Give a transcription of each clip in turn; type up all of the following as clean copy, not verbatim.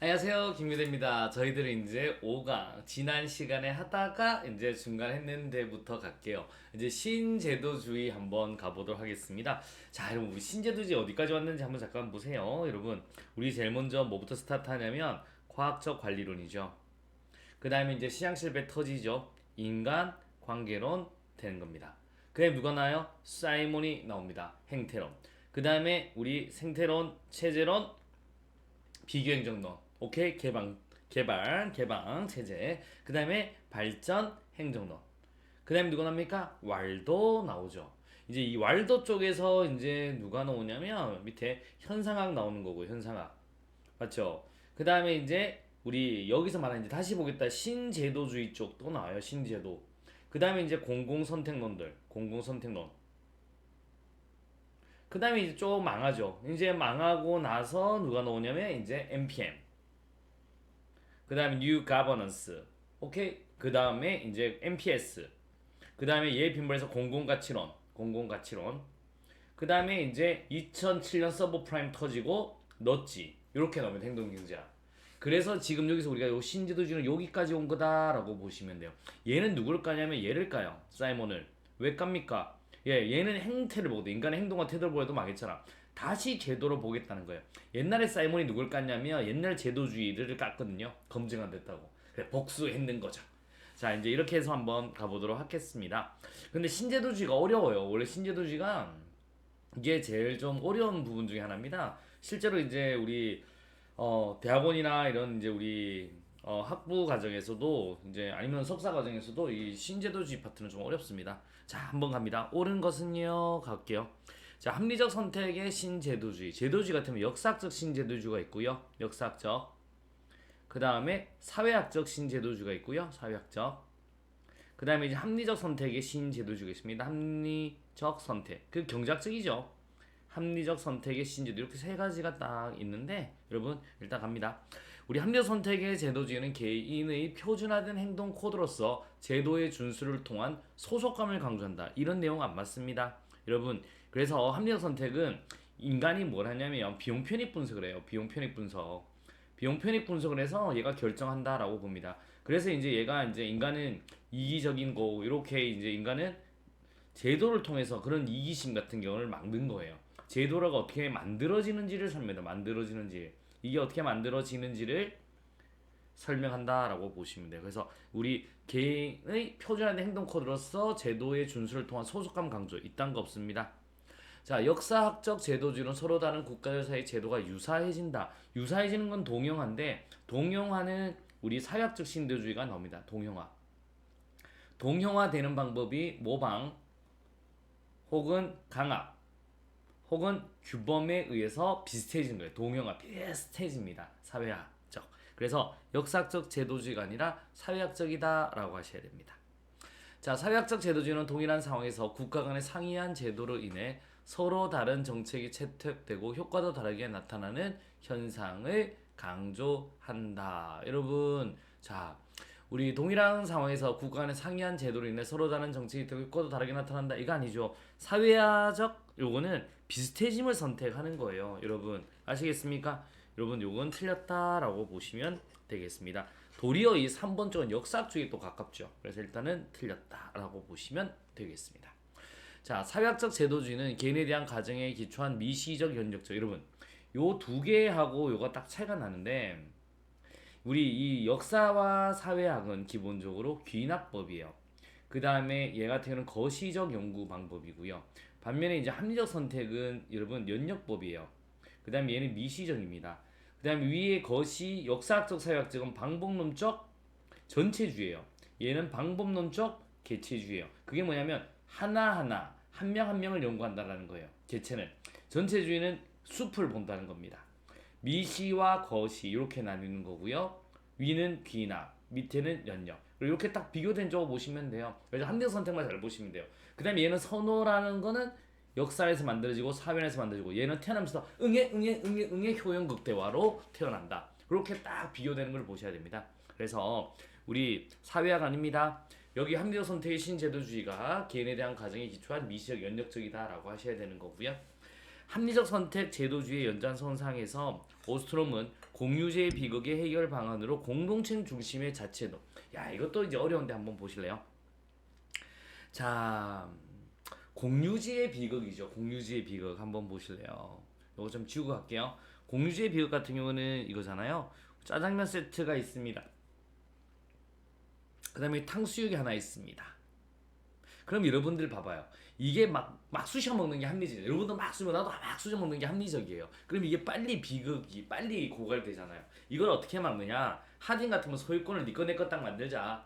안녕하세요, 김유대입니다. 저희들은 이제 5강 지난 시간에 하다가 이제 중간 했는데부터 갈게요. 이제 신제도주의 한번 가보도록 하겠습니다. 자, 여러분 우리 신제도주의 어디까지 왔는지 한번 잠깐 보세요. 여러분 우리 제일 먼저 뭐부터 스타트하냐면 과학적 관리론이죠. 그 다음에 이제 시향실배 터지죠. 인간 관계론 되는 겁니다. 그 다음에 누가 나와요? 사이몬이 나옵니다. 행태론. 그 다음에 우리 생태론, 체제론, 비교행정론. 오케이. 개방 체제. 그 다음에 발전 행정론. 그 다음에 누가 나옵니까? 왈도 나오죠. 이제 이 왈도 쪽에서 이제 누가 나오냐면 밑에 현상학 나오는 거고, 현상학. 맞죠? 그 다음에 이제 우리 여기서 말하는 이제 다시 보겠다 신제도주의 쪽도 나와요. 신제도. 그 다음에 이제 공공선택론들, 공공선택론. 그 다음에 이제 좀 망하죠. 이제 망하고 나서 누가 나오냐면 이제 NPM. 그 다음에 New Governance. 오케이. 그 다음에 이제 MPS. 그 다음에 얘 빈번해서 공공가치론. 공공가치론. 그 다음에 이제 2007년 서브프라임 터지고 넣었지. 이렇게 나오면 행동경제학. 그래서 지금 여기서 우리가 요 신제도주의는 여기까지 온 거다라고 보시면 돼요. 얘는 누구를 까냐면 얘를 까요. 사이먼을. 왜 깝니까? 예, 얘는 행태를 보거든. 인간의 행동과 태도를 보여도 망했잖아. 다시 제도로 보겠다는 거예요. 옛날에 사이먼이 누굴 깠냐면 옛날 제도주의를 깠거든요. 검증 안 됐다고. 그래, 복수했는 거죠. 자, 이제 이렇게 해서 한번 가보도록 하겠습니다. 근데 신제도주의가 어려워요. 원래 신제도주의가 이게 제일 좀 어려운 부분 중에 하나입니다. 실제로 이제 우리 대학원이나 이런 이제 우리 학부 과정에서도 이제 아니면 석사 과정에서도 이 신제도주의 파트는 좀 어렵습니다. 자, 한번 갑니다. 옳은 것은요, 갈게요. 자, 합리적 선택의 신제도주의. 제도주의 같으면 역사학적 신제도주의가 있고요. 역사학적. 그 다음에 사회학적 신제도주의가 있고요. 사회학적. 그 다음에 이제 합리적 선택의 신제도주의가 있습니다. 합리적 선택. 그 경제학적이죠. 합리적 선택의 신제도 이렇게 세 가지가 딱 있는데 여러분 일단 갑니다. 우리 합리적 선택의 제도주의는 개인의 표준화된 행동 코드로서 제도의 준수를 통한 소속감을 강조한다. 이런 내용 안 맞습니다. 여러분 그래서 합리적 선택은 인간이 뭘 하냐면 비용 편익 분석을 해요. 비용 편익 분석. 비용 편익 분석을 해서 얘가 결정한다라고 봅니다. 그래서 이제 얘가 이제 인간은 이기적인 거 이렇게 이제 인간은 제도를 통해서 그런 이기심 같은 경우를 막는 거예요. 제도가 어떻게 만들어지는지를 설명해요. 만들어지는지 이게 어떻게 만들어지는지를 설명한다라고 보시면 돼요. 그래서 우리 개인의 표준화된 행동 코드로서 제도의 준수를 통한 소속감 강조 이딴 거 없습니다. 자, 역사학적 제도주의는 서로 다른 국가들 사이 제도가 유사해진다. 유사해지는 건 동형화인데 동형화는 우리 사회학적 신도주의가 나옵니다. 동형화. 동형화되는 방법이 모방 혹은 강압 혹은 규범에 의해서 비슷해지는 거예요. 동형화 비슷해집니다. 사회학적. 그래서 역사학적 제도주의가 아니라 사회학적이다라고 하셔야 됩니다. 자, 사회학적 제도주의는 동일한 상황에서 국가 간의 상이한 제도로 인해 서로 다른 정책이 채택되고 효과도 다르게 나타나는 현상을 강조한다. 여러분, 자, 우리 동일한 상황에서 국가 간의 상이한 제도로 인해 서로 다른 정책이 되고 효과도 다르게 나타난다. 이거 아니죠. 사회화적 요거는 비슷해짐을 선택하는 거예요. 여러분, 아시겠습니까? 여러분, 요건 틀렸다라고 보시면 되겠습니다. 도리어 이 3번 쪽은 역사학주의에 또 가깝죠. 그래서 일단은 틀렸다라고 보시면 되겠습니다. 자, 사회학적 제도주의는 개인에 대한 가정에 기초한 미시적 연역적. 여러분, 요 두 개하고 요가 딱 차이가 나는데 우리 이 역사와 사회학은 기본적으로 귀납법이에요. 그 다음에 얘 같은 경우는 거시적 연구 방법이고요. 반면에 이제 합리적 선택은 여러분 연역법이에요. 그 다음에 얘는 미시적입니다. 그 다음에 위에 거시 역사학적 사회학적은 방법론적 전체주의예요. 얘는 방법론적 개체주의예요. 그게 뭐냐면 하나하나 한 명 한 명을 연구한다라는 거예요. 개체는 전체주의는 숲을 본다는 겁니다. 미시와 거시 이렇게 나뉘는 거고요. 위는 귀납, 밑에는 연역. 이렇게 딱 비교된 적 보시면 돼요. 그래서 합리적 선택만 잘 보시면 돼요. 그 다음에 얘는 선호라는 거는 역사에서 만들어지고 사회에서 만들어지고 얘는 태어나면서 응애 효용 극대화로 태어난다. 이렇게 딱 비교되는 걸 보셔야 됩니다. 그래서 우리 사회학 아닙니다. 여기 합리적 선택의 신제도주의가 개인에 대한 가정에 기초한 미시적 연역적이다라고 하셔야 되는 거고요. 합리적 선택 제도주의 연장선상에서 오스트롬은 공유제의 비극의 해결 방안으로 공동체 중심의 자체도. 야, 이것도 이제 어려운데 한번 보실래요? 자, 공유지의 비극이죠. 공유지의 비극 한번 보실래요? 이거 좀 지우고 갈게요. 공유지의 비극 같은 경우는 이거잖아요. 짜장면 세트가 있습니다. 그 다음에 탕수육이 하나 있습니다. 그럼 여러분들 봐봐요. 이게 막 쑤셔 먹는 게 합리적이에요. 여러분도 막 쑤셔, 나도 막 쑤셔 먹는 게 합리적이에요. 그럼 이게 빨리 비극이 빨리 고갈되잖아요. 이걸 어떻게 막느냐? 하딘 같으면 소유권을 니꺼 내꺼 딱 만들자.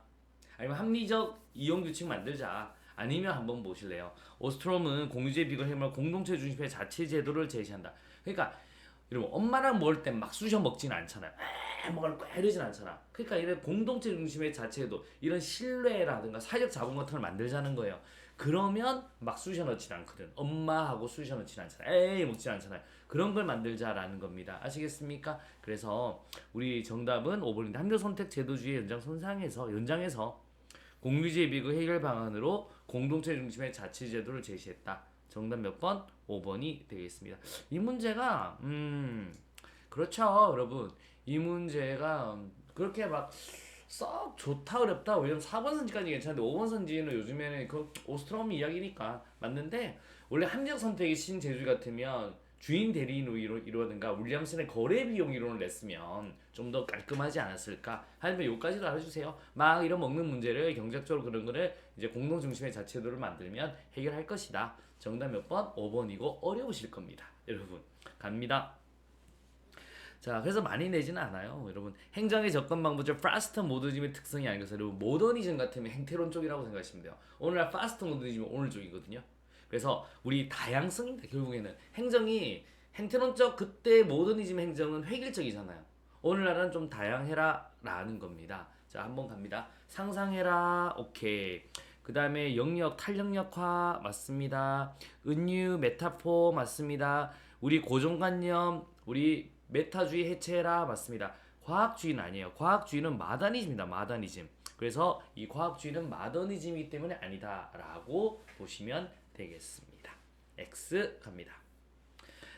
아니면 합리적 이용 규칙 만들자. 아니면 한번 보실래요? 오스트롬은 공유제 비극 해결 공동체 중심의 자치 제도를 제시한다. 그러니까 여러분 엄마랑 먹을 땐 막 쑤셔 먹진 않잖아요. 먹을 거야 이러진 않잖아. 그러니까 이런 공동체 중심의 자체도 이런 신뢰라든가 사회적 자본 같은 걸 만들자는 거예요. 그러면 막 쑤셔 넣진 않거든. 엄마하고 쑤셔 넣진 않잖아. 에이 먹진 않잖아요. 그런 걸 만들자라는 겁니다. 아시겠습니까? 그래서 우리 정답은 5번인데 합리적 선택 제도주의 연장에서 공유제 비극 해결 방안으로 공동체 중심의 자치 제도를 제시했다. 정답 몇 번? 5번이 되겠습니다. 이 문제가 그렇죠, 여러분. 이 문제가 그렇게 막 썩 좋다 어렵다. 왜냐면 4번 선지까지 괜찮은데 5번 선지는 요즘에는 그 오스트롬 이야기니까 맞는데 원래 합리적 선택의 신제주의 같으면 주인 대리인으로 이루어든가 윌리엄슨의 거래 비용 이론을 냈으면 좀 더 깔끔하지 않았을까? 하지만 요까지도 알아주세요. 막 이런 먹는 문제를 경제적으로 그런 거를 이제 공동 중심의 자체도를 만들면 해결할 것이다. 정답 몇 번? 5번이고 어려우실 겁니다. 여러분 갑니다. 자, 그래서 많이 내지는 않아요. 여러분, 행정의 접근 방법적 파스트 모더니즘의 특성이 아니라서 여러분 모더니즘 같으면 행태론 쪽이라고 생각하시면 돼요. 오늘날 파스트 모더니즘은 오늘 쪽이거든요. 그래서 우리 다양성입니다. 결국에는 행정이 행태론적 그때 모더니즘 행정은 획일적이잖아요. 오늘날은 좀 다양해라라는 겁니다. 자, 한번 갑니다. 상상해라, 오케이. 그 다음에 영역, 탈영역화 맞습니다. 은유, 메타포 맞습니다. 우리 고정관념, 우리 메타주의 해체라 맞습니다. 과학주의는 아니에요. 과학주의는 마다니즘입니다. 마다니즘. 그래서 이 과학주의는 마더니즘이기 때문에 아니다라고 보시면 되겠습니다. X 갑니다.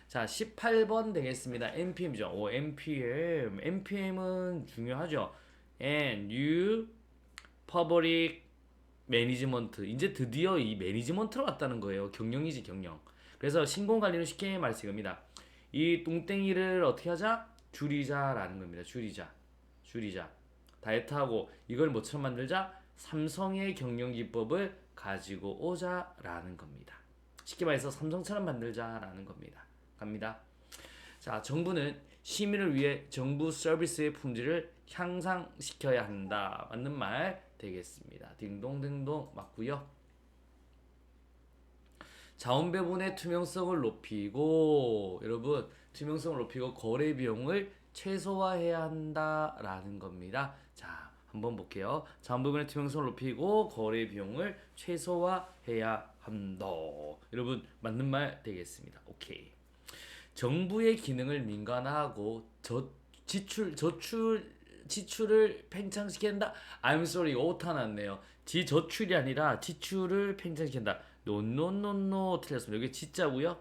자, 18번 되겠습니다. NPM이죠. 오, NPM. NPM은 중요하죠. And you public management. 이제 드디어 이 매니지먼트로 왔다는 거예요. 경영이지, 경영. 그래서 신공관리는 쉽게 말씀입니다. 이 뚱땡이를 어떻게 하자? 줄이자라는 겁니다. 줄이자. 다이어트하고 이걸 뭐처럼 만들자? 삼성의 경영 기법을 가지고 오자라는 겁니다. 쉽게 말해서 삼성처럼 만들자라는 겁니다. 갑니다. 자, 정부는 시민을 위해 정부 서비스의 품질을 향상시켜야 한다. 맞는 말 되겠습니다. 딩동댕동 맞고요. 자원 배분의 투명성을 높이고 여러분 투명성을 높이고 거래 비용을 최소화해야 한다라는 겁니다. 자, 한번 볼게요. 자원 배분의 투명성을 높이고 거래 비용을 최소화해야 한다. 여러분 맞는 말 되겠습니다. 오케이. 정부의 기능을 민간화하고 지출을 팽창시킨다. I'm sorry, 오타 났네요. 저출이 아니라 지출을 팽창시킨다. 노노노노 틀렸습니다. 여기 지자고요.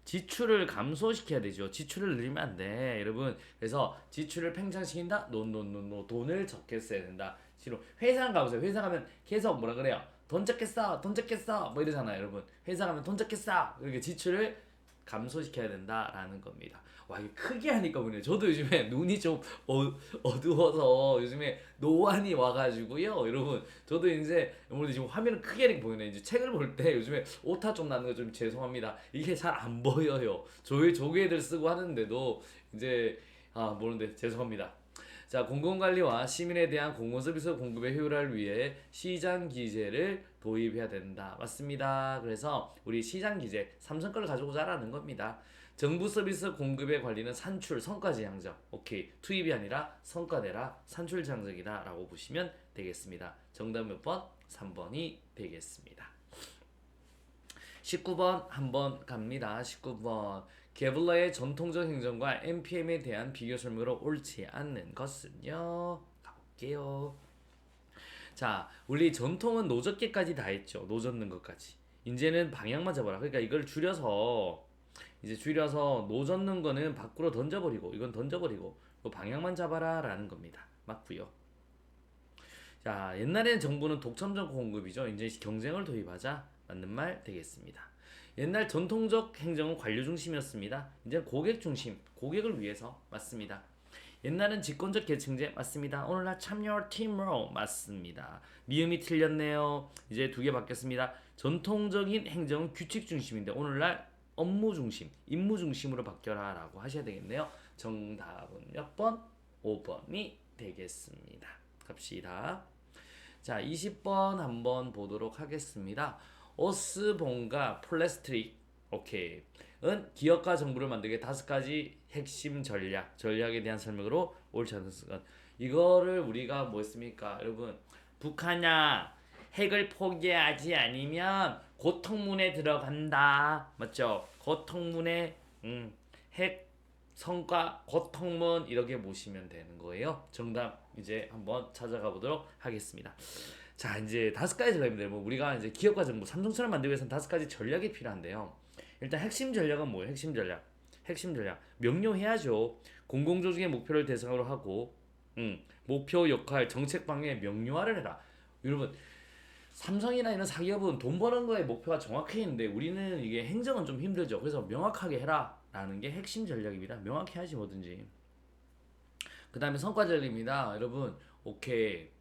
지출을 감소시켜야 되죠. 지출을 늘리면 안 돼, 여러분. 그래서 지출을 팽창시킨다. 노노노노 돈을 적게 써야 된다. 싫어. 회사 가보세요. 회사 가면 계속 뭐라 그래요? 돈 적게 써, 돈 적게 써, 뭐 이러잖아요, 여러분. 회사 가면 돈 적게 써. 이렇게 지출을 감소시켜야 된다라는 겁니다. 와, 이게 크게 하니까 보네요. 저도 요즘에 눈이 좀 어두워서 요즘에 노안이 와가지고요. 여러분, 저도 이제 아무래도 지금 화면을 크게 하니까 보이네. 이제 책을 볼 때 요즘에 오타 좀 나는 거 좀 죄송합니다. 이게 잘 안 보여요. 조개들 쓰고 하는데도 이제 모르는데 죄송합니다. 자, 공공관리와 시민에 대한 공공서비스 공급의 효율화를 위해 시장기제를 도입해야 된다. 맞습니다. 그래서 우리 시장기제, 삼성 거를 가져오자라는 겁니다. 정부 서비스 공급의 관리는 산출, 성과지향적. 오케이. 투입이 아니라 성과대라 산출지향적이다 라고 보시면 되겠습니다. 정답 몇 번? 3번이 되겠습니다. 19번 한번 갑니다. 19번. 게블러의 전통적 행정과 NPM에 대한 비교 설명으로 옳지 않는 것은요. 가볼게요. 자, 우리 전통은 노젓기까지 다 했죠. 노젓는 것까지. 이제는 방향만 잡아라. 그러니까 이걸 줄여서 이제 줄여서 노젓는 거는 밖으로 던져버리고 이건 던져버리고 그 방향만 잡아라 라는 겁니다. 맞고요. 자, 옛날에는 정부는 독점적 공급이죠. 이제 경쟁을 도입하자 맞는 말 되겠습니다. 옛날 전통적 행정은 관료 중심이었습니다. 이제 고객 중심, 고객을 위해서 맞습니다. 옛날은 집권적 계층제 맞습니다. 오늘날 참여 팀으로 맞습니다. 미음이 틀렸네요. 이제 두 개 바뀌었습니다. 전통적인 행정은 규칙 중심인데 오늘날 업무 중심, 임무 중심으로 바뀌어라 라고 하셔야 되겠네요. 정답은 몇 번? 5번이 되겠습니다. 갑시다. 자, 20번 한번 보도록 하겠습니다. 오스본과 플래스트릭 오케이 은 기업과 정부를 만들게 5가지 핵심 전략에 대한 설명으로 옳지 않은 건 이거를 우리가 뭐 했습니까? 여러분 북한아 핵을 포기하지 않으면 고통문에 들어간다 맞죠? 고통문에 핵 성과 고통문 이렇게 보시면 되는 거예요. 정답 이제 한번 찾아가 보도록 하겠습니다. 자 이제 5가지 전략입니다. 뭐 우리가 이제 기업과 정부 삼성처럼 만들기 위해서는 5가지 전략이 필요한데요. 일단 핵심 전략은 뭐예요? 핵심 전략 명료해야죠. 공공조직의 목표를 대상으로 하고 목표 역할 정책 방향의 명료화를 해라. 여러분 삼성이나 이런 사기업은 돈 버는 거에 목표가 정확해 있는데 우리는 이게 행정은 좀 힘들죠. 그래서 명확하게 해라 라는 게 핵심 전략입니다. 명확히 하지 뭐든지. 그 다음에 성과 전략입니다. 여러분 오케이.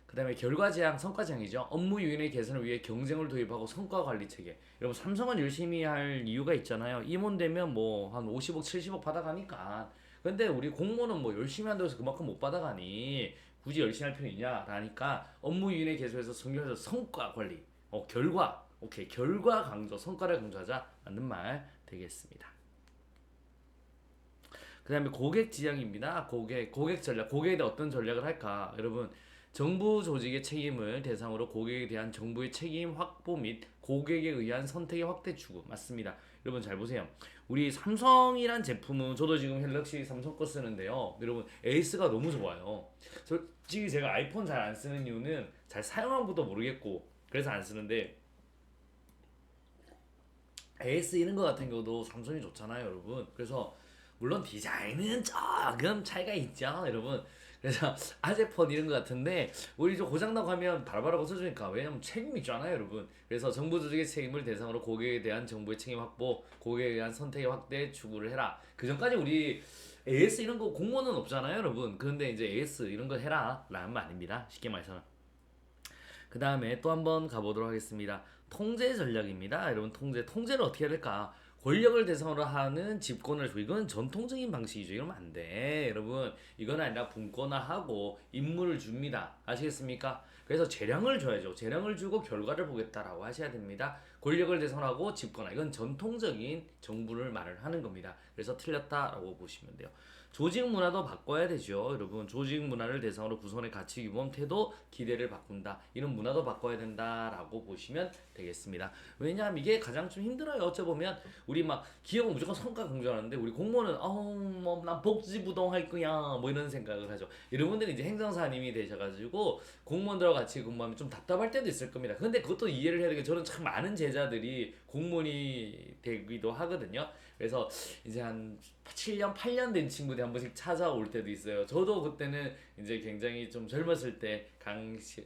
그 다음에 결과지향, 성과지향이죠. 업무 유인의 개선을 위해 경쟁을 도입하고 성과 관리 체계. 여러분 삼성은 열심히 할 이유가 있잖아요. 임원 되면 뭐 한 50억, 70억 받아가니까. 근데 우리 공무원은 뭐 열심히 한다고 해서 그만큼 못 받아가니 굳이 열심히 할 필요 있냐? 라니까 업무 유인의 개선에서 성결해서 성과 관리. 결과. 오케이. 결과 강조, 성과를 강조하자. 맞는 말 되겠습니다. 그 다음에 고객 지향입니다. 고객 전략. 고객에 대해 어떤 전략을 할까? 여러분 정부 조직의 책임을 대상으로 고객에 대한 정부의 책임 확보 및 고객에 의한 선택의 확대 추구 맞습니다. 여러분 잘 보세요. 우리 삼성이란 제품은 저도 지금 갤럭시 삼성 거 쓰는데요. 여러분 에이스가 너무 좋아요. 솔직히 제가 아이폰 잘 안 쓰는 이유는 잘 사용한 것도 모르겠고 그래서 안 쓰는데 에이스 이런 거 같은 경우도 삼성이 좋잖아요, 여러분. 그래서 물론 디자인은 조금 차이가 있죠, 여러분. 그래서 아재폰 이런 거 같은데 우리 좀 고장나고 하면 바로바로 고쳐주니까 왜냐면 책임이 있잖아요 여러분. 그래서 정부 조직의 책임을 대상으로 고객에 대한 정부의 책임 확보 고객에 대한 선택의 확대 추구를 해라. 그 전까지 우리 AS 이런 거 공무원은 없잖아요 여러분. 그런데 이제 AS 이런 거 해라 라는 말입니다 쉽게 말해서는. 그 다음에 또 한번 가보도록 하겠습니다. 통제 전략입니다 여러분. 통제를 어떻게 해야 될까. 권력을 대상으로 하는 집권을 주고 이건 전통적인 방식이죠. 이러면 안 돼 여러분. 이건 아니라 분권화하고 임무를 줍니다. 아시겠습니까? 그래서 재량을 줘야죠. 재량을 주고 결과를 보겠다라고 하셔야 됩니다. 권력을 대상으로 하고 집권화 이건 전통적인 정부를 말을 하는 겁니다. 그래서 틀렸다라고 보시면 돼요. 조직 문화도 바꿔야 되죠 여러분. 조직 문화를 대상으로 구성원의 가치 규범 태도 기대를 바꾼다. 이런 문화도 바꿔야 된다라고 보시면 되겠습니다. 왜냐하면 이게 가장 좀 힘들어요. 어쩌보면 우리 막 기업은 무조건 성과 강조하는데 우리 공무원은 뭐난 복지부동 할 거야 뭐 이런 생각을 하죠. 여러분들이 이제 행정사님이 되셔가지고 공무원들과 같이 근무하면 좀 답답할 때도 있을 겁니다. 근데 그것도 이해를 해야 되게 저는 참 많은 제자들이 공무원이 되기도 하거든요. 그래서 이제 한 7년, 8년 된 친구들이 한 번씩 찾아올 때도 있어요. 저도 그때는 이제 굉장히 좀 젊었을 때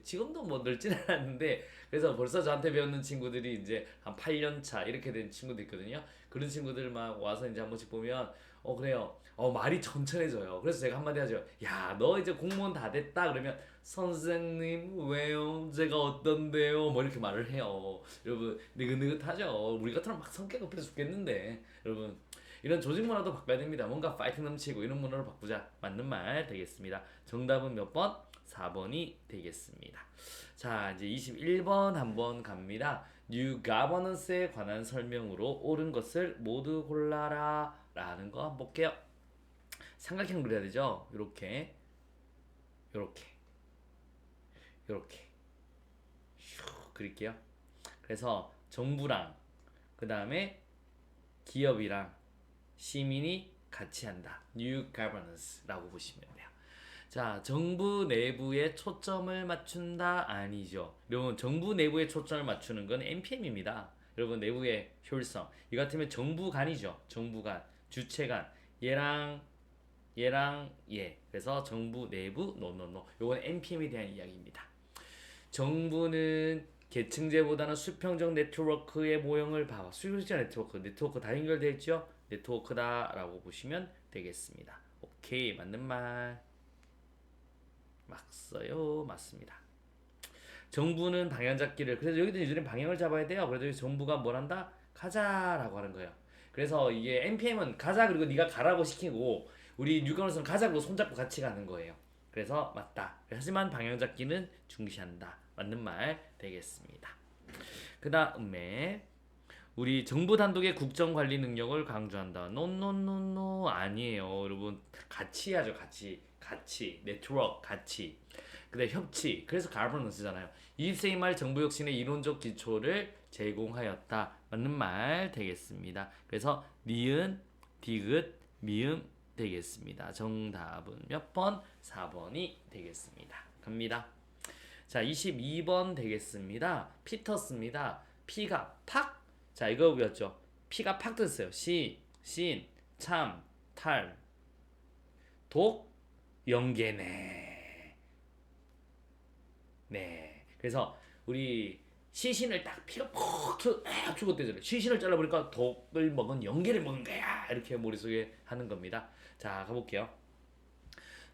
지금도 뭐 늙진 않았는데 그래서 벌써 저한테 배우는 친구들이 이제 한 8년 차 이렇게 된 친구도 있거든요. 그런 친구들 막 와서 이제 한 번씩 보면 그래요. 말이 천천해져요. 그래서 제가 한마디 하죠. 야, 너 이제 공무원 다 됐다 그러면 선생님 왜요? 제가 어떤데요? 뭐 이렇게 말을 해요. 여러분 느긋느긋하죠. 우리 같으면 막 성격 급해 죽겠는데 여러분 이런 조직 문화도 바꿔야 됩니다. 뭔가 파이팅 넘치고 이런 문화로 바꾸자. 맞는 말 되겠습니다. 정답은 몇 번? 4번이 되겠습니다. 자 이제 21번 한번 갑니다. New Governance에 관한 설명으로 옳은 것을 모두 골라라 라는 거 한번 볼게요. 삼각형 그려야 되죠. 요렇게 그릴게요. 그래서 정부랑 그 다음에 기업이랑 시민이 같이 한다. New Governance라고 보시면 돼요. 자, 정부 내부에 초점을 맞춘다 아니죠. 여러분 정부 내부에 초점을 맞추는 건 NPM입니다. 여러분 내부의 효율성. 이 같으면 정부간이죠. 정부간, 주체간. 얘랑 얘. 그래서 정부 내부 노노노. 요건 NPM에 대한 이야기입니다. 정부는 계층제보다는 수평적 네트워크의 모형을 봐와. 수평적 네트워크 다 연결되어 있죠? 네트워크다라고 보시면 되겠습니다. 오케이, 맞는 말. 맞어요. 맞습니다. 정부는 방향 잡기를, 그래서 여기도 이제는 방향을 잡아야 돼요. 그래도 정부가 뭘 한다? 가자라고 하는 거예요. 그래서 이게 NPM은 가자 그리고 네가 가라고 시키고 우리 뉴가노스는 가자고 손잡고 같이 가는 거예요. 그래서 맞다. 하지만 방향 잡기는 중시한다. 맞는 말 되겠습니다. 그 다음에 우리 정부 단독의 국정 관리 능력을 강조한다. 노노노노 아니에요. 여러분 같이 하죠. 같이 네트워크 같이. 그다음 협치. 그래서 가버넌스잖아요. 20세기 말 정부 혁신의 이론적 기초를 제공하였다. 맞는 말 되겠습니다. 그래서 니은, 디귿, 미음 되겠습니다. 정답은 몇 번? 4번이 되겠습니다. 갑니다. 자, 22번 되겠습니다. 피터스입니다. 피가 팍. 자, 이거 배웠죠? 피가 팍 됐어요. 신, 참, 탈, 독, 영계네. 네. 그래서 우리 시신을 딱 피가 퍽 죽었대잖아요. 시신을 잘라보니까 독을 먹은 영계를 먹은 거야. 이렇게 머릿속에 하는 겁니다. 자, 가볼게요.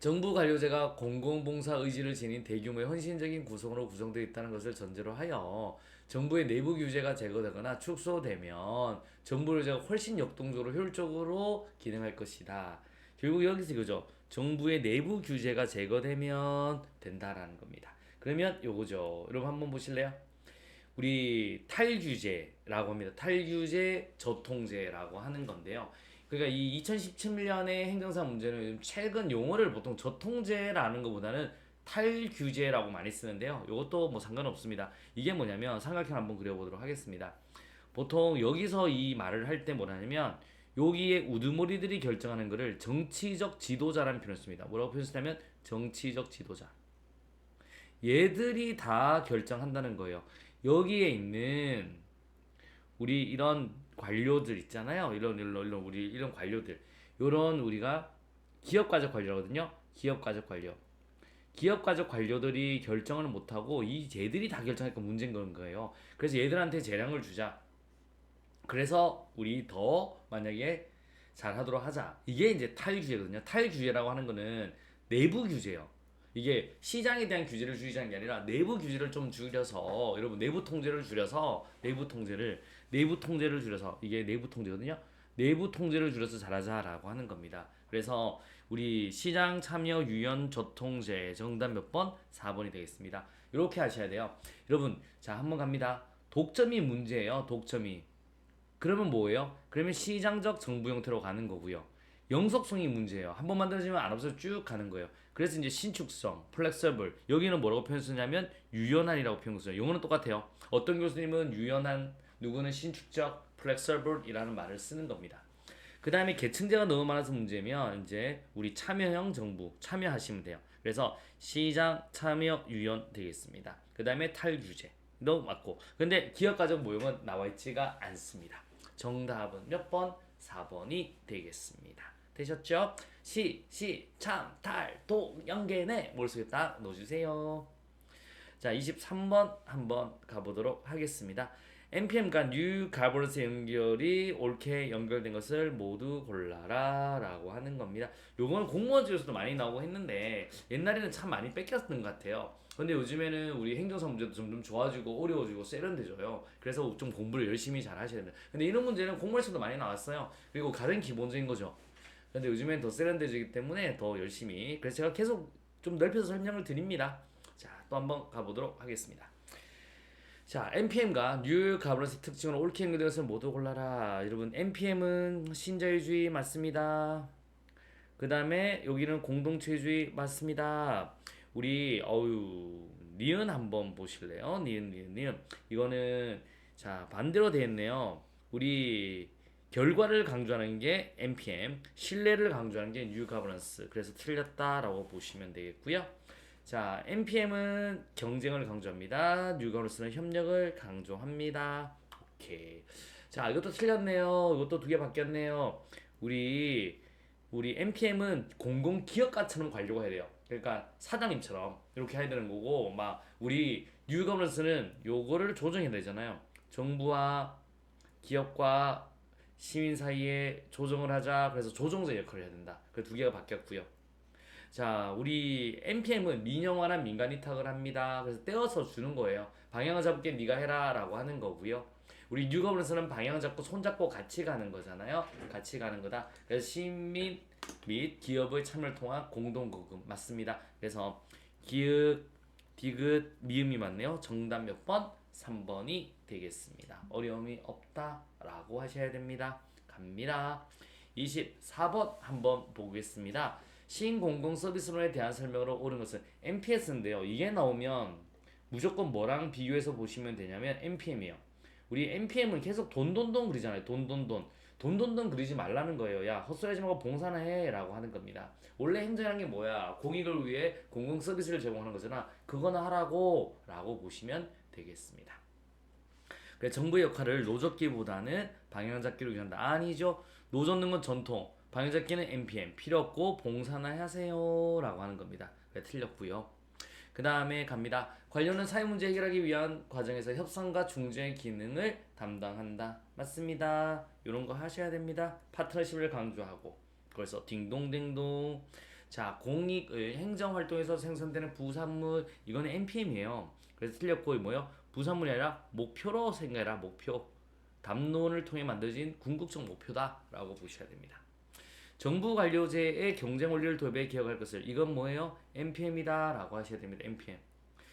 정부 관료제가 공공봉사 의지를 지닌 대규모의 헌신적인 구성으로 구성되어 있다는 것을 전제로 하여 정부의 내부 규제가 제거되거나 축소되면 정부 의제가 훨씬 역동적으로 효율적으로 기능할 것이다. 결국 여기서 이거죠. 정부의 내부 규제가 제거되면 된다라는 겁니다. 그러면 요거죠. 여러분 한번 보실래요? 우리 탈규제라고 합니다. 탈규제 저통제라고 하는 건데요. 그러니까 이 2017년의 행정사 문제는 최근 용어를 보통 저통제라는 것보다는 탈규제라고 많이 쓰는데요. 이것도 뭐 상관없습니다. 이게 뭐냐면 삼각형 한번 그려보도록 하겠습니다. 보통 여기서 이 말을 할 때 뭐냐면 여기에 우두머리들이 결정하는 것을 정치적 지도자라는 표현을 씁니다. 뭐라고 표현했냐면 정치적 지도자. 얘들이 다 결정한다는 거예요. 여기에 있는 우리 이런 관료들 있잖아요. 이런 우리 이런 관료들, 이런 우리가 기업가적 관료거든요. 기업가적 관료. 기업가적 관료들이 결정을 못하고 이 얘들이 다 결정하니까 문제인 건 거예요. 그래서 얘들한테 재량을 주자. 그래서 우리 더 만약에 잘하도록 하자. 이게 이제 탈규제거든요. 탈규제라고 하는 거는 내부 규제예요. 이게 시장에 대한 규제를 줄이자는 게 아니라 내부 규제를 좀 줄여서, 여러분 내부 통제를 줄여서, 내부 통제를 줄여서, 이게 내부 통제거든요. 내부 통제를 줄여서 잘하자라고 하는 겁니다. 그래서 우리 시장 참여 유연 저통제 정답 몇 번? 4번이 되겠습니다. 이렇게 하셔야 돼요. 여러분 자 한번 갑니다. 독점이 문제예요. 독점이. 그러면 뭐예요? 그러면 시장적 정부 형태로 가는 거고요. 영속성이 문제예요. 한 번 만들어지면 안 없어서 쭉 가는 거예요. 그래서 이제 신축성, 플렉서블. 여기는 뭐라고 표현 쓰냐면 유연한이라고 표현 써요. 용어는 똑같아요. 어떤 교수님은 유연한, 누구는 신축적, 플렉서블이라는 말을 쓰는 겁니다. 그 다음에 계층제가 너무 많아서 문제면 이제 우리 참여형 정부 참여하시면 돼요. 그래서 시장 참여 유연 되겠습니다. 그 다음에 탈규제도 맞고. 근데 기업가적 모형은 나와 있지가 않습니다. 정답은 몇 번? 4번이 되겠습니다. 되셨죠? 참, 탈, 독, 연계네. 머릿속에 딱 넣어주세요. 자, 23번 한번 가보도록 하겠습니다. NPM과 뉴 가버넌스 연결이 옳게 연결된 것을 모두 골라라 라고 하는 겁니다. 요거는 공무원직에서도 많이 나오고 했는데 옛날에는 참 많이 뺏겼던 것 같아요. 근데 요즘에는 우리 행정사 문제도 점점 좋아지고 어려워지고 세련돼져요. 그래서 좀 공부를 열심히 잘 하셔야 됩니다. 근데 이런 문제는 공무원에서도 많이 나왔어요. 그리고 가장 기본적인 거죠. 근데 요즘엔 더 세련돼지기 때문에 더 열심히, 그래서 제가 계속 좀 넓혀서 설명을 드립니다. 자, 또 한번 가보도록 하겠습니다. 자, NPM과 뉴 가버넌스 특징을 옳게 연결된 것을 모두 골라라. 여러분, NPM은 신자유주의 맞습니다. 그 다음에 여기는 공동체주의 맞습니다. 우리 니은 한번 보실래요? 니은. 이거는 자 반대로 되어 있네요. 우리 결과를 강조하는 게 NPM, 신뢰를 강조하는 게 뉴 가버넌스. 그래서 틀렸다라고 보시면 되겠고요. 자, NPM은 경쟁을 강조합니다. 뉴 가버넌스는 협력을 강조합니다. 오케이. 자, 이것도 틀렸네요. 이것도 두 개 바뀌었네요. 우리 NPM은 공공 기업가처럼 관료가 해야 돼요. 그러니까 사장님처럼 이렇게 해야 되는 거고, 막 우리 뉴 거버넌스는 요거를 조정해야 되잖아요. 정부와 기업과 시민 사이에 조정을 하자. 그래서 조정자 역할을 해야 된다. 그 두 개가 바뀌었고요. 자, 우리 NPM은 민영화란 민간 위탁을 합니다. 그래서 떼어서 주는 거예요. 방향을 잡게 네가 해라라고 하는 거고요. 우리 뉴거버넌스는 방향 잡고 손잡고 같이 가는 거잖아요. 같이 가는 거다. 그래서 시민 및 기업의 참여를 통한 공동거금 맞습니다. 그래서 기읍, 디귿, 미음이 맞네요. 정답 몇 번? 3번이 되겠습니다. 어려움이 없다라고 하셔야 됩니다. 갑니다. 24번 한번 보겠습니다. 신공공 서비스론에 대한 설명으로 옳은 것은 NPS인데요. 이게 나오면 무조건 뭐랑 비교해서 보시면 되냐면 NPM이에요. 우리 NPM은 계속 돈돈돈 그리잖아요. 돈돈돈 그리지 말라는 거예요. 야, 헛소리하지 말고 봉사나 해라고 하는 겁니다. 원래 행정이라는 게 뭐야? 공익을 위해 공공 서비스를 제공하는 거잖아. 그거나 하라고라고 보시면 되겠습니다. 그래서 정부의 역할을 노젓기보다는 방향잡기로 유한다. 아니죠. 노젓는 건 전통, 방향잡기는 NPM 필요 없고 봉사나 하세요라고 하는 겁니다. 틀렸고요. 그 다음에 갑니다. 관료는 사회 문제 해결하기 위한 과정에서 협상과 중재의 기능을 담당한다. 맞습니다. 이런 거 하셔야 됩니다. 파트너십을 강조하고. 그래서 딩동댕동. 자, 공익의 행정활동에서 생산되는 부산물, 이거는 NPM이에요. 그래서 틀렸고, 뭐요? 부산물이 아니라 목표로 생각해라. 목표. 담론을 통해 만들어진 궁극적 목표다라고 보셔야 됩니다. 정부 관료제의 경쟁 원리를 도입해 기억할 것을, 이건 뭐예요? NPM이다 라고 하셔야 됩니다. NPM.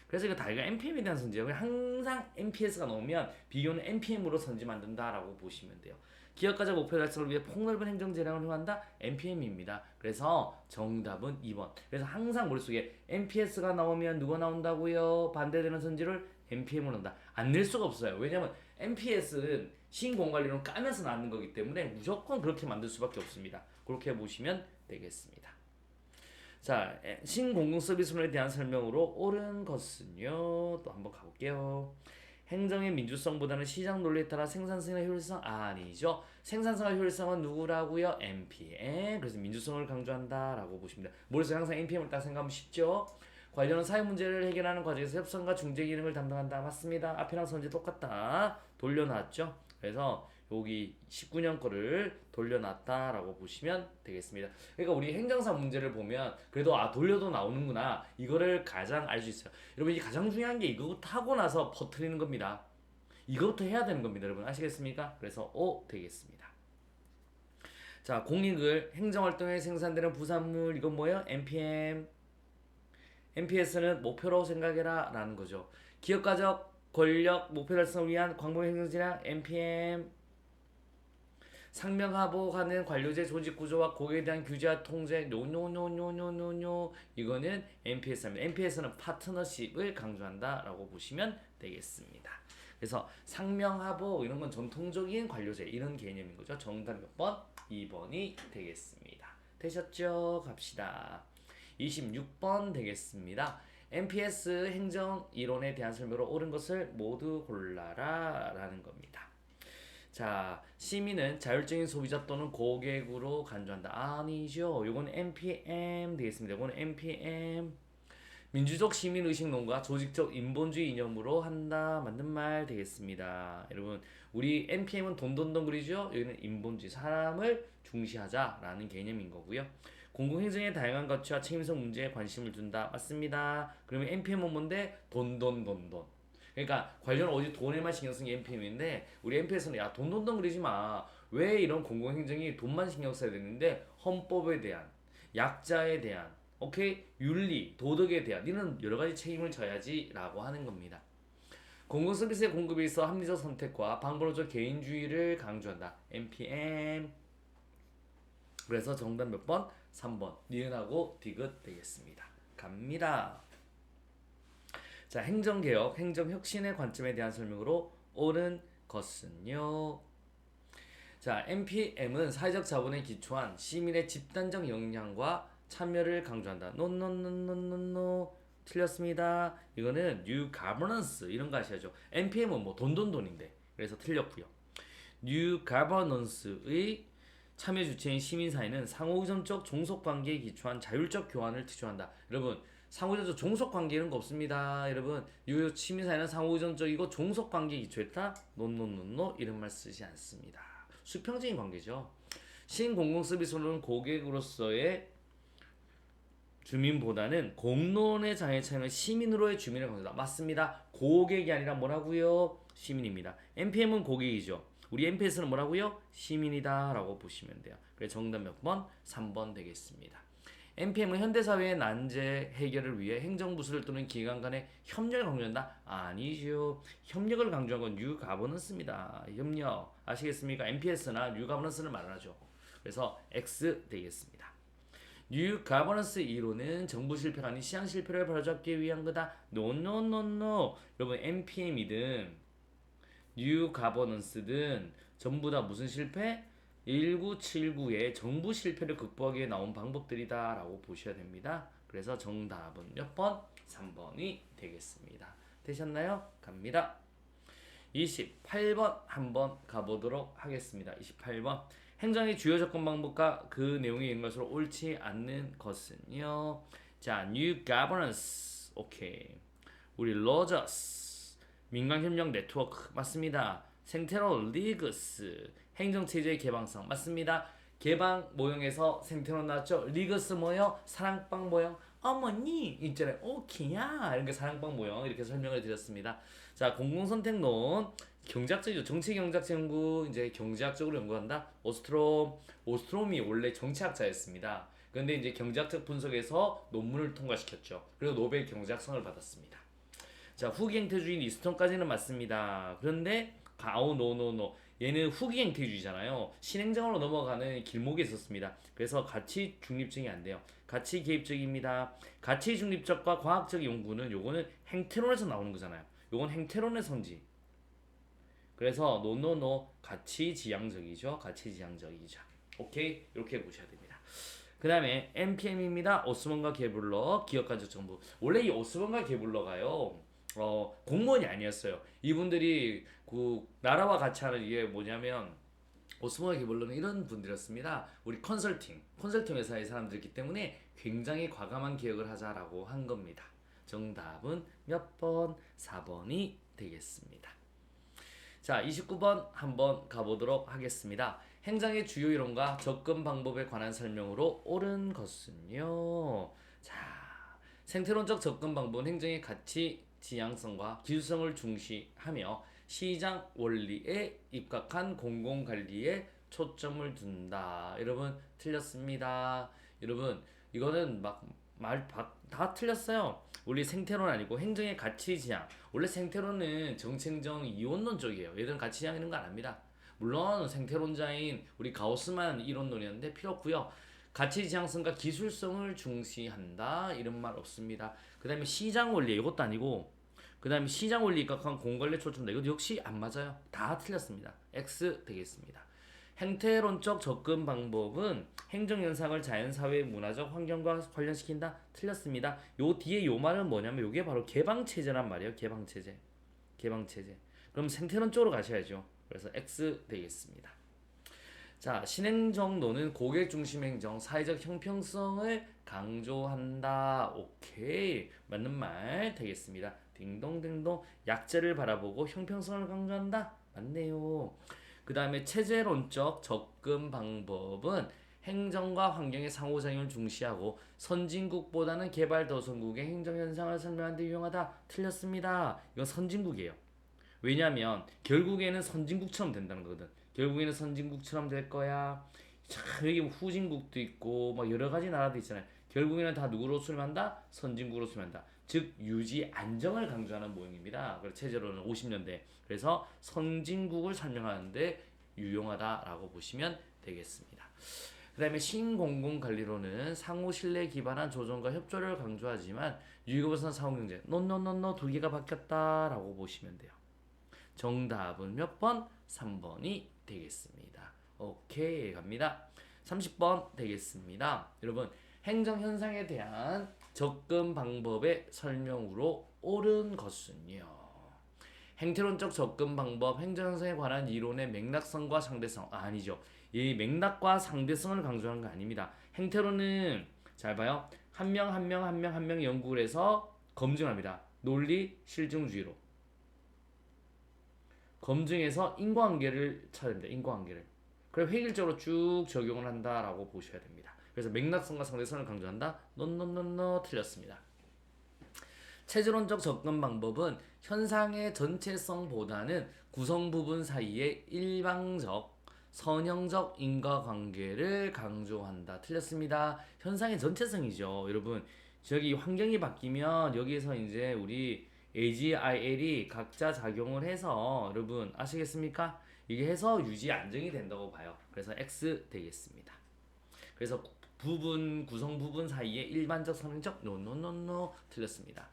그래서 이거 다 이거 NPM에 대한 선지예요. 항상 NPS가 나오면 비교는 NPM으로 선지 만든다 라고 보시면 돼요. 기업가적 목표 달성을 위해 폭넓은 행정 재량을 행한다. NPM입니다. 그래서 정답은 2번. 그래서 항상 머릿속에 NPS가 나오면 누가 나온다고요? 반대되는 선지를 NPM으로 넣는다. 안 낼 수가 없어요. 왜냐면 NPS는 신공관리론 까면서 나는 거기 때문에 무조건 그렇게 만들 수밖에 없습니다. 그렇게 보시면 되겠습니다. 자, 신공공 서비스론에 대한 설명으로 옳은 것은요. 또 한번 가볼게요. 행정의 민주성보다는 시장 논리에 따라 생산성이나 효율성 아니죠. 생산성과 효율성은 누구라고요? NPM. 그래서 민주성을 강조한다라고 보시면 돼요. 머릿속에 항상 NPM을 딱 생각하면 쉽죠. 관련한 사회 문제를 해결하는 과정에서 협상과 중재 기능을 담당한다. 맞습니다. 앞이랑 선지 똑같다. 돌려놨죠. 그래서 여기 19년 거를 돌려놨다라고 보시면 되겠습니다. 그러니까 우리 행정사 문제를 보면 그래도 돌려도 나오는구나. 이거를 가장 알 수 있어요. 여러분, 이 가장 중요한 게 이거부터 하고 나서 퍼뜨리는 겁니다. 이거부터 해야 되는 겁니다. 여러분 아시겠습니까? 그래서 O 되겠습니다. 자, 공익을 행정활동에 생산되는 부산물, 이건 뭐예요? NPM. NPS는 목표로 생각해라 라는 거죠. 기업가적 권력 목표 달성을 위한 광범위 행정지량 NPM. 상명하복하는 관료제 조직 구조와 고객에 대한 규제와 통제 노노노노노노노, 이거는 NPS입니다. NPS는 파트너십을 강조한다라고 보시면 되겠습니다. 그래서 상명하복 이런 건 전통적인 관료제 이런 개념인 거죠. 정답 몇 번? 2번이 되겠습니다. 되셨죠? 갑시다. 26번 되겠습니다. NPS 행정 이론에 대한 설명으로 옳은 것을 모두 골라라 라는 겁니다. 자, 시민은 자율적인 소비자 또는 고객으로 간주한다. 아니죠. 요건 NPM 되겠습니다. 요건 NPM. 민주적 시민의식론과 조직적 인본주의 이념으로 한다. 맞는 말 되겠습니다. 여러분, 우리 NPM은 돈돈돈 그리죠? 여기는 인본주의, 사람을 중시하자라는 개념인 거고요. 공공행정의 다양한 가치와 책임성 문제에 관심을 둔다. 맞습니다. 그러면 NPM은 뭔데? 돈돈돈돈. 그러니까 관련 어디 돈에만 신경 쓴 게 NPM인데, 우리 NPS는 야, 돈돈돈 그리지 마. 왜 이런 공공행정이 돈만 신경 써야 되는데 헌법에 대한, 약자에 대한, 오케이? 윤리, 도덕에 대한 이런 여러 가지 책임을 져야지라고 하는 겁니다. 공공서비스의 공급에 있어 합리적 선택과 방법론적 개인주의를 강조한다. NPM. 그래서 정답 몇 번? 3번. 니은하고 디귿 되겠습니다. 갑니다. 자, 행정개혁, 행정혁신의 관점에 대한 설명으로 옳은 것은요. 자, NPM은 사회적 자본에 기초한 시민의 집단적 역량과 참여를 강조한다. 노노노노노노 틀렸습니다. 이거는 New Governance 이런 거 아셔야죠. NPM은 뭐 돈돈돈인데. 그래서 틀렸고요. 뉴 가버넌스의 참여 주체인 시민사회는 상호의존적 종속관계에 기초한 자율적 교환을 지주한다. 여러분 상호의존적 종속관계 이런 거 없습니다. 여러분 이 시민사회는 상호의존적이고 종속관계에 기초했다. 노노노노 이런 말 쓰지 않습니다. 수평적인 관계죠. 신공공서비스로는 고객으로서의 주민보다는 공론의 장애 차용한 시민으로의 주민을 강조한다. 맞습니다. 고객이 아니라 뭐라고요? 시민입니다. NPM은 고객이죠. 우리 NPS는 뭐라고요? 시민이다 라고 보시면 돼요. 그래서 정답 몇 번? 3번 되겠습니다. NPM은 현대사회의 난제 해결을 위해 행정부서를 또는 기관 간의 협력을 강조한다? 아니죠. 협력을 강조한 건 뉴 가버넌스입니다. 협력 아시겠습니까? NPS나 뉴 가버넌스를 말하죠. 그래서 X 되겠습니다. 뉴 가버넌스 이론은 정부 실패가 아닌 시장 실패를 바로잡기 위한 거다. 노노노노. 여러분 NPM이든 뉴 가버넌스든 전부 다 무슨 실패? 1979의 정부 실패를 극복하기 위해 나온 방법들이다 라고 보셔야 됩니다. 그래서 정답은 몇 번? 3번이 되겠습니다. 되셨나요? 갑니다. 28번 한번 가보도록 하겠습니다. 28번 행정의 주요 접근 방법과 그 내용에 있는 것으로 옳지 않는 것은요. 자, New Governance. 오케이. 우리 로저스. 민간협력 네트워크. 맞습니다. 생태론 리그스. 행정체제의 개방성. 맞습니다. 개방 모형에서 생태론 나왔죠. 리그스 모형. 사랑방 모형. 어머니 있잖아요. 오케이야. 이런 게 사랑방 모형. 이렇게 설명을 드렸습니다. 자, 공공선택론. 경제학적이죠. 정치 경제학 연구, 이제 경제학적으로 연구한다. 오스트롬이 원래 정치학자였습니다. 그런데 이제 경제학적 분석에서 논문을 통과시켰죠. 그리고 노벨 경제학상을 받았습니다. 자, 후기 행태주의인 이스턴까지는 맞습니다. 그런데 노노노 얘는 후기 행태주의잖아요. 신행정으로 넘어가는 길목에 있었습니다. 그래서 가치 중립적이 안 돼요. 가치 개입적입니다. 가치 중립적과 과학적 연구는 요거는 행태론에서 나오는 거잖아요. 요건 행태론의 성지. 그래서 노노노 가치지향적이죠. 가치지향적이죠. 오케이? 이렇게 보셔야 됩니다. 그 다음에 NPM입니다. 오스먼과 게블러 기업가족 정부. 원래 이 오스먼과 게블러가요. 공무원이 아니었어요. 이분들이 그 나라와 같이 하는 이게 뭐냐면 오스먼과 게블러는 이런 분들이었습니다. 우리 컨설팅 회사의 사람들이기 때문에 굉장히 과감한 개혁을 하자라고 한 겁니다. 정답은 몇 번? 4번이 되겠습니다. 자, 29번 한번 가보도록 하겠습니다. 행정의 주요 이론과 접근 방법에 관한 설명으로 옳은 것은요. 자, 생태론적 접근 방법은 행정의 가치 지향성과 기술성을 중시하며 시장 원리에 입각한 공공관리에 초점을 둔다. 여러분 틀렸습니다. 여러분 이거는 다 틀렸어요. 우리 생태론 아니고 행정의 가치 지향. 원래 생태론은 정치행정 이원론 쪽이에요. 얘들은 가치 지향 이런 거 안 합니다. 물론 생태론자인 우리 가우스만 이론론이었는데 필요 없고요. 가치 지향성과 기술성을 중시한다 이런 말 없습니다. 그 다음에 시장 원리 이것도 아니고 그 다음에 시장 원리 입각한 공관리 초점다. 이것도 역시 안 맞아요. 다 틀렸습니다. X 되겠습니다. 행태론적 접근 방법은 행정현상을 자연사회 문화적 환경과 관련시킨다? 틀렸습니다. 요 뒤에 요 말은 뭐냐면 요게 바로 개방체제란 말이에요. 개방체제. 그럼 생태론 쪽으로 가셔야죠. 그래서 X 되겠습니다. 자, 신행정론은 고객중심 행정, 사회적 형평성을 강조한다. 오케이. 맞는 말 되겠습니다. 딩동댕동. 약자를 바라보고 형평성을 강조한다. 맞네요. 그 다음에 체제론적 접근 방법은 행정과 환경의 상호작용을 중시하고 선진국보다는 개발도상국의 행정현상을 설명하는 데 유용하다. 틀렸습니다. 이건 선진국이에요. 왜냐하면 결국에는 선진국처럼 된다는 거거든. 결국에는 선진국처럼 될 거야. 참 여기 후진국도 있고 막 여러 가지 나라도 있잖아요. 결국에는 다 누구로 수렴한다? 선진국으로 수렴한다. 즉 유지 안정을 강조하는 모형입니다. 그래서 체제로는 50년대. 그래서 선진국을 설명하는데 유용하다라고 보시면 되겠습니다. 그 다음에 신공공관리로는 상호 신뢰에 기반한 조정과 협조를 강조하지만 유익업선 상호경제 노노노노 두 개가 바뀌었다라고 보시면 돼요. 정답은 몇 번? 3번이 되겠습니다. 오케이 갑니다. 30번 되겠습니다. 여러분 행정현상에 대한 접근 방법의 설명으로 옳은 것은요. 행태론적 접근 방법, 행정형성에 관한 이론의 맥락성과 상대성. 아니죠. 이 맥락과 상대성을 강조하는 거 아닙니다. 행태론은 잘 봐요. 한 명 한 명 한 명 한 명 연구를 해서 검증합니다. 논리 실증주의로 검증해서 인과관계를 찾아야 됩니다. 인과관계를. 그래 획일적으로 쭉 적용을 한다라고 보셔야 됩니다. 그래서 맥락성과 상대성을 강조한다. 노노노노 틀렸습니다. 체제론적 접근 방법은 현상의 전체성보다는 구성 부분 사이의 일방적 선형적 인과관계를 강조한다. 틀렸습니다. 현상의 전체성이죠. 여러분 저기 환경이 바뀌면 여기에서 이제 우리 AGIL이 각자 작용을 해서 여러분 아시겠습니까? 이게 해서 유지 안정이 된다고 봐요. 그래서 X 되겠습니다. 그래서 구성 부분 사이의 일반적 선형적 노노노노 틀렸습니다.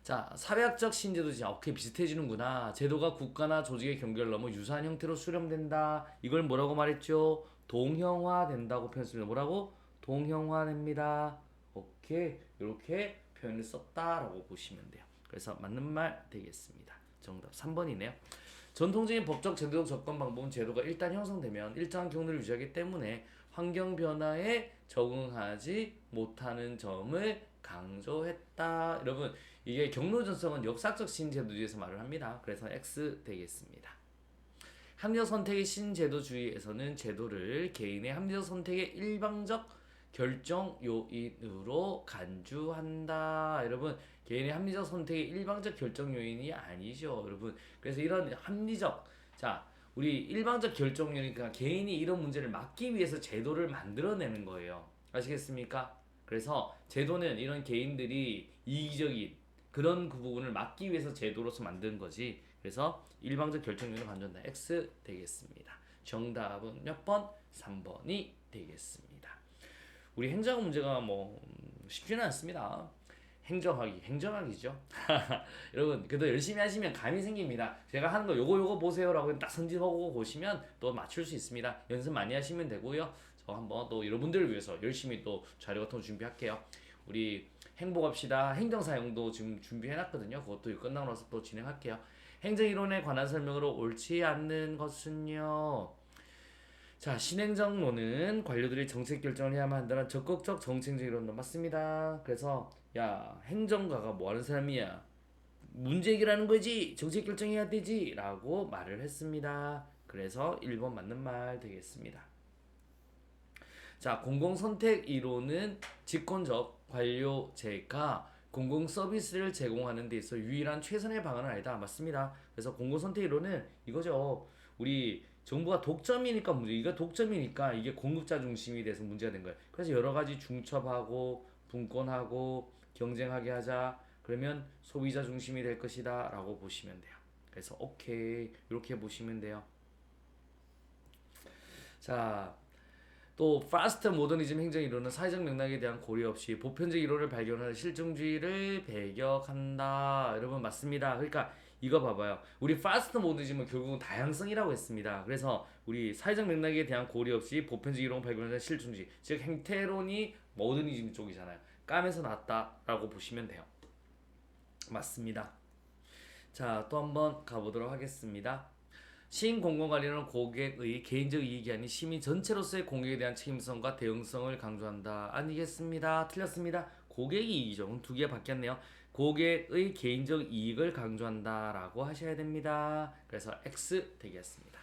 자, 사회학적 신제도지. 오케이, 비슷해지는구나. 제도가 국가나 조직의 경계를 넘어 유사한 형태로 수렴된다. 이걸 뭐라고 말했죠? 동형화된다고 표현했습니다. 뭐라고? 동형화됩니다. 오케이, 이렇게 표현을 썼다라고 보시면 돼요. 그래서 맞는 말 되겠습니다. 정답 3번이네요. 전통적인 법적 제도적 접근 방법은 제도가 일단 형성되면 일정한 경로를 유지하기 때문에 환경 변화에 적응하지 못하는 점을 강조했다. 여러분 이게 경로 전성은 역사적 신제도주의에서 말을 합니다. 그래서 X 되겠습니다. 합리적 선택의 신제도주의에서는 제도를 개인의 합리적 선택의 일방적 결정 요인으로 간주한다. 여러분 개인의 합리적 선택의 일방적 결정 요인이 아니죠. 여러분 그래서 이런 합리적 우리 일방적 결정 요인이니까 개인이 이런 문제를 막기 위해서 제도를 만들어내는 거예요. 아시겠습니까? 그래서 제도는 이런 개인들이 이기적인 그런 그 부분을 막기 위해서 제도로서 만든 거지. 그래서 일방적 결정 요인을 간주한다. X 되겠습니다. 정답은 몇 번? 3번이 되겠습니다. 우리 행정학 문제가 뭐 쉽지는 않습니다. 행정학이죠. 여러분 그래도 열심히 하시면 감이 생깁니다. 제가 하는 거 요거 보세요라고 딱 선집하고 보시면 또 맞출 수 있습니다. 연습 많이 하시면 되고요. 저 한번 또 여러분들을 위해서 열심히 또 자료 같은 거 준비할게요. 우리 행복합시다. 행정사용도 지금 준비해놨거든요. 그것도 끝나고 나서 또 진행할게요. 행정이론에 관한 설명으로 옳지 않는 것은요. 자, 신행정론은 관료들이 정책 결정을 해야만 한다는 적극적 정책적 이론도 맞습니다. 그래서 야 행정가가 뭐하는 사람이야? 문제 해결하는 거지. 정책 결정해야 되지 라고 말을 했습니다. 그래서 1번 맞는 말 되겠습니다. 자, 공공선택 이론은 집권적 관료제가 공공 서비스를 제공하는 데 있어 유일한 최선의 방안은 아니다. 맞습니다. 그래서 공공선택 이론은 이거죠. 우리 정부가 독점이니까 이거 독점이니까 이게 공급자 중심이 돼서 문제가 된 거예요. 그래서 여러 가지 중첩하고 분권하고 경쟁하게 하자. 그러면 소비자 중심이 될 것이다 라고 보시면 돼요. 그래서 오케이 이렇게 보시면 돼요. 자, 또 파스트 모더니즘 행정 이론은 사회적 맥락에 대한 고려 없이 보편적 이론을 발견하는 실증주의를 배격한다. 여러분 맞습니다. 그러니까 이거 봐봐요. 우리 파스트 모더니즘은 결국은 다양성이라고 했습니다. 그래서 우리 사회적 맥락에 대한 고려 없이 보편적 이론을 발견하는 실증주의, 즉 행태론이 모더니즘 쪽이잖아요. 까면서 나왔다라고 보시면 돼요. 맞습니다. 자, 또 한번 가보도록 하겠습니다. 신공공관리는 고객의 개인적 이익이 아닌 시민 전체로서의 공익에 대한 책임성과 대응성을 강조한다. 아니겠습니다. 틀렸습니다. 고객 이익이죠. 두 개 바뀌었네요. 고객의 개인적 이익을 강조한다 라고 하셔야 됩니다. 그래서 X 되겠습니다.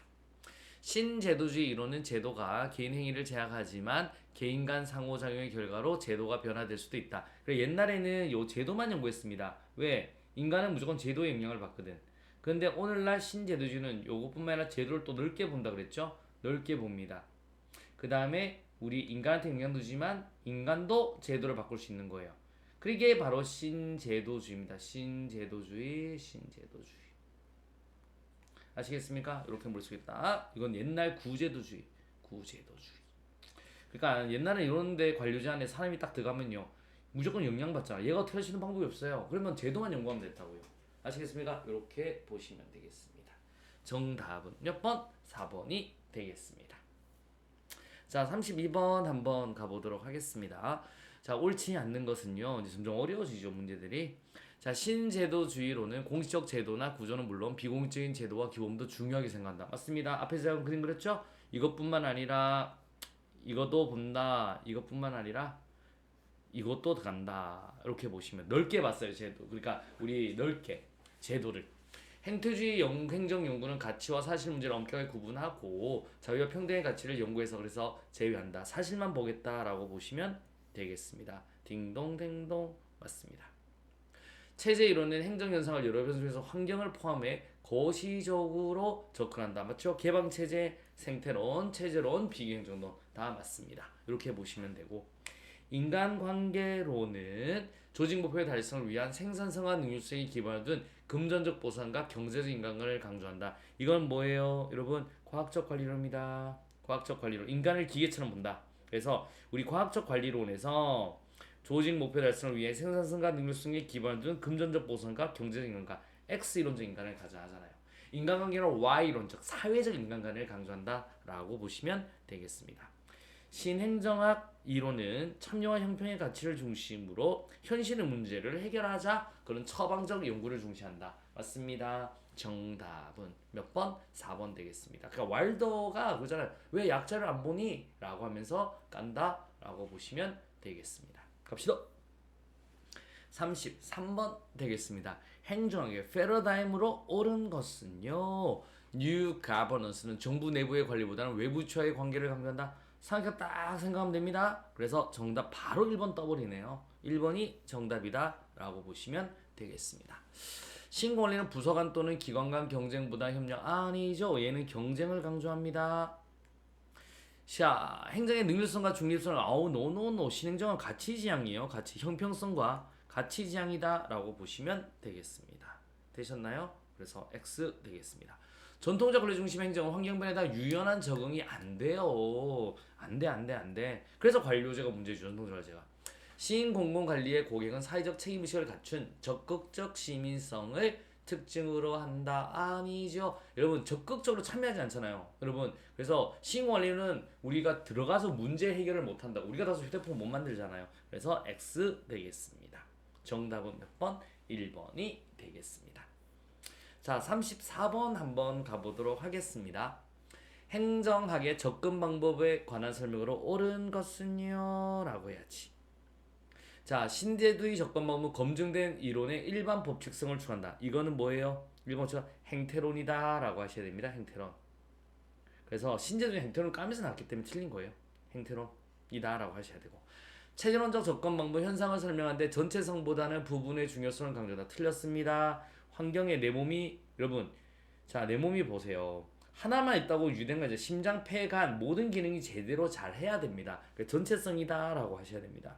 신제도주의 이론은 제도가 개인 행위를 제약하지만 개인 간 상호작용의 결과로 제도가 변화될 수도 있다. 그래 옛날에는 요 제도만 연구했습니다. 왜? 인간은 무조건 제도의 영향을 받거든. 그런데 오늘날 신제도주의는 요것뿐만 아니라 제도를 또 넓게 본다 그랬죠? 넓게 봅니다. 그 다음에 우리 인간한테 영향도 주지만 인간도 제도를 바꿀 수 있는 거예요. 그게 바로 신제도주의입니다. 신제도주의. 아시겠습니까? 이렇게 볼 수 있다. 이건 옛날 구제도주의. 그러니까 옛날에 이런데 관료제 안에 사람이 딱 들어가면요. 무조건 영향받잖아. 얘가 어떻게 할 수 있는 방법이 없어요. 그러면 제도만 연구하면 됐다고요. 아시겠습니까? 이렇게 보시면 되겠습니다. 정답은 몇 번? 4번이 되겠습니다. 자, 32번 한번 가보도록 하겠습니다. 자, 옳지 않는 것은요. 이제 점점 어려워지죠, 문제들이. 자, 신제도주의로는 공식적 제도나 구조는 물론 비공식적인 제도와 규범도 중요하게 생각한다. 맞습니다. 앞에서 제가 그림 그렸죠? 이것뿐만 아니라 이것도 본다. 이것뿐만 아니라 이것도 간다. 이렇게 보시면 넓게 봤어요, 제도. 그러니까 우리 넓게 제도를. 행태주의 행정 연구는 가치와 사실 문제를 엄격하게 구분하고 자유와 평등의 가치를 연구해서 그래서 제외한다. 사실만 보겠다라고 보시면 되겠습니다. 딩동댕동 맞습니다. 체제 이론은 행정 현상을 여러 변수에서 환경을 포함해 거시적으로 접근한다. 맞죠? 개방 체제, 생태론, 체제론, 비행정론 다 맞습니다. 이렇게 보시면 되고 인간관계론은 조직 목표의 달성을 위한 생산성과 능률성에 기반을 둔 금전적 보상과 경제적 인간관계를 강조한다. 이건 뭐예요? 여러분 과학적 관리론입니다. 과학적 관리론. 인간을 기계처럼 본다. 그래서 우리 과학적 관리론에서 조직 목표 달성을 위해 생산성과 능률성에 기반을 둔 금전적 보상과 경제적 인간관 X 이론적 인간을 가져 하잖아요. 인간관계는 Y 이론적 사회적 인간관계를 강조한다라고 보시면 되겠습니다. 신행정학 이론은 참여와 형평의 가치를 중심으로 현실의 문제를 해결하자 그런 처방적 연구를 중시한다. 맞습니다. 정답은 몇 번? 4번 되겠습니다. 그러니까 왈더가 그러잖아요. 왜 약자를 안 보니? 라고 하면서 깐다 라고 보시면 되겠습니다. 갑시다. 33번 되겠습니다. 행정학의 패러다임으로 옳은 것은요. 뉴 가버넌스는 정부 내부의 관리보다는 외부처의 관계를 강조한다. 딱 생각하면 됩니다. 그래서 정답 바로 1번 떠버리네요. 1번이 정답이다 라고 보시면 되겠습니다. 신권리는 부서 간 또는 기관 간 경쟁보다 협력 아니죠. 얘는 경쟁을 강조합니다. 자, 행정의 능률성과 중립성을 노노노 신행정은 가치지향이에요. 가치 형평성과 가치지향이다 라고 보시면 되겠습니다. 되셨나요? 그래서 X 되겠습니다. 전통적 권리 중심 행정은 환경 변화에 유연한 적응이 안 돼요. 안 돼. 그래서 관료제가 문제죠. 전통적 관료제가. 시인공공관리의 고객은 사회적 책임의식을 갖춘 적극적 시민성을 특징으로 한다. 아니죠. 여러분 적극적으로 참여하지 않잖아요. 여러분 그래서 시인관리는 우리가 들어가서 문제 해결을 못한다. 우리가 가서 휴대폰 못 만들잖아요. 그래서 X 되겠습니다. 정답은 몇 번? 1번이 되겠습니다. 자, 34번 한번 가보도록 하겠습니다. 행정학의 접근 방법에 관한 설명으로 옳은 것은요? 라고 해야지. 자, 신제도의 접근 방법은 검증된 이론의 일반 법칙성을 추구한다. 이거는 뭐예요? 일반 법칙은 행태론이다 라고 하셔야 됩니다. 행태론. 그래서 신제도의 행태론을 까면서 나왔기 때문에 틀린 거예요. 행태론이다 라고 하셔야 되고. 체계론적 접근 방법 현상을 설명하는데 전체성보다는 부분의 중요성을 강조한다. 틀렸습니다. 환경에 내 몸이 여러분 자, 내 몸이 보세요. 하나만 있다고 유된 거죠. 심장, 폐, 간 모든 기능이 제대로 잘 해야 됩니다. 전체성이다 라고 하셔야 됩니다.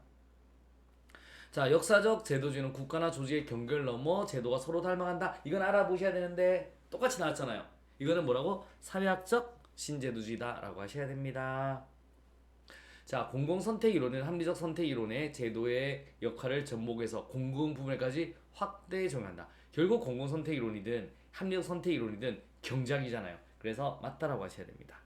자, 역사적 제도주의는 국가나 조직의 경계를 넘어 제도가 서로 닮아간다. 이건 알아보셔야 되는데 똑같이 나왔잖아요. 이거는 뭐라고? 사회학적 신제도주의다 라고 하셔야 됩니다. 자, 공공선택 이론은 합리적 선택 이론의 제도의 역할을 접목해서 공공 부분까지 확대 적용한다. 결국 공공선택 이론이든 합리적 선택 이론이든 경작이잖아요. 그래서 맞다라고 하셔야 됩니다.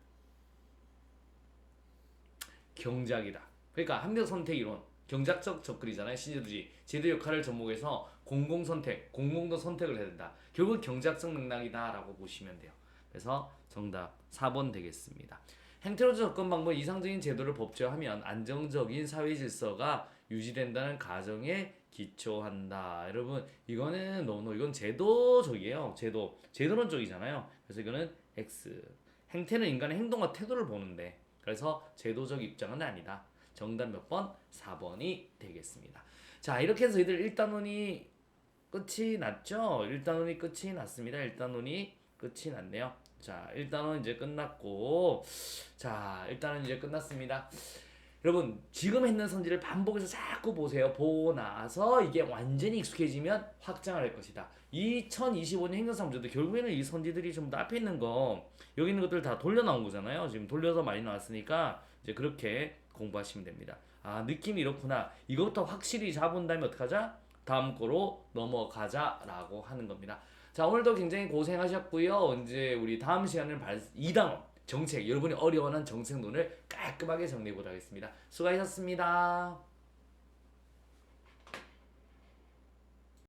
경작이다. 그러니까 합리적 선택 이론, 경작적 접근이잖아요. 신제도주의. 제도 역할을 접목해서 공공선택, 공공도 선택을 해야 된다. 결국 경작적 맥락이다 라고 보시면 돼요. 그래서 정답 4번 되겠습니다. 행태로적 접근 방법 이상적인 제도를 법제화하면 안정적인 사회 질서가 유지된다는 가정에 기초한다. 여러분 이거는 이건 제도적이에요. 제도론적이잖아요. 그래서 이거는 X. 행태는 인간의 행동과 태도를 보는데 그래서 제도적 입장은 아니다. 정답 몇 번? 4번이 되겠습니다. 자, 이렇게 해서 이들 1단원이 끝이 났죠? 1단원이 끝이 났습니다. 1단원이 끝이 났네요. 자, 1단원 이제 끝났고, 자, 일단은 이제 끝났습니다. 여러분 지금 했는 선지를 반복해서 자꾸 보세요. 보고 나서 이게 완전히 익숙해지면 확장을 할 것이다. 2025년 행정사 문제도 결국에는 이 선지들이 좀 더 앞에 있는 거 여기 있는 것들 다 돌려 나온 거잖아요. 지금 돌려서 많이 나왔으니까 이제 그렇게 공부하시면 됩니다. 아, 느낌이 이렇구나. 이것부터 확실히 잡은 다음에 어떡하자? 다음 거로 넘어가자 라고 하는 겁니다. 자, 오늘도 굉장히 고생하셨고요. 이제 우리 다음 시간은 2단원 정책, 여러분이 어려워하는 정책론을 깔끔하게 정리해보도록 하겠습니다. 수고하셨습니다.